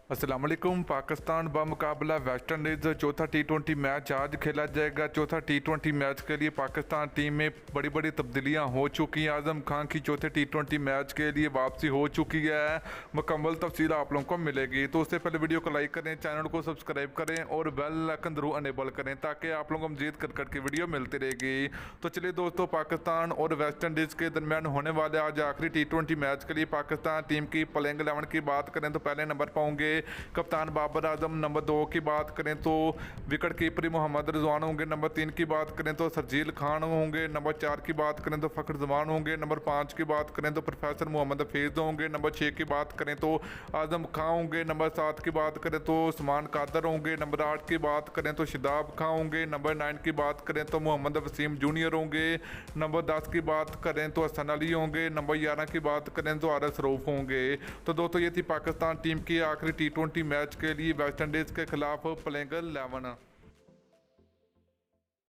अस्सलाम वालेकुम। Pakistan बमुकाबला West Indies चौथा टी20 मैच आज खेला जाएगा। चौथा टी20 मैच के लिए पाकिस्तान टीम में बड़ी बड़ी तब्दीलियां हो चुकी हैं। आजम खान की चौथे टी20 मैच के लिए वापसी हो चुकी है। मुकम्मल तफसील आप लोगों को मिलेगी। तो उससे पहले वीडियो को लाइक करें, चैनल को सब्सक्राइब करें और बेल आइकन जरूर अनेबल करें ताकि आप लोगों को मजीद क्रिकेट की वीडियो मिलती रहेगी। तो चलिए दोस्तों, पाकिस्तान और वेस्ट इंडीज़ के दरमियान होने वाले आज आखिरी टी20 मैच के लिए पाकिस्तान टीम की प्लेइंग 11 की बात करें तो पहले नंबर पर होंगे कप्तान बाबर आजम। नंबर 2 की बात करें तो विकेट कीपर मोहम्मद रिजवान होंगे। नंबर 3 की बात करें तो सरजील खान होंगे। नंबर 4 की बात करें तो फ़खर जमान होंगे। नंबर 5 की बात करें तो प्रोफेसर मोहम्मद हफीज़ होंगे। नंबर 6 की बात करें तो आजम खां होंगे। नंबर 7 की बात करें तो उस्मान कादर होंगे। नंबर 8 की बात करें तो शादाब खां होंगे। नंबर 9 की बात करें तो मोहम्मद वसीम जूनियर होंगे। नंबर 10 की बात करें तो हसन अली होंगे। नंबर 11 की बात करें तो आर शरूफ होंगे। तो दोस्तों, ये थी पाकिस्तान टीम की आखिरी टी20 मैच के लिए वेस्ट इंडीज़ के खिलाफ प्लेइंग 11।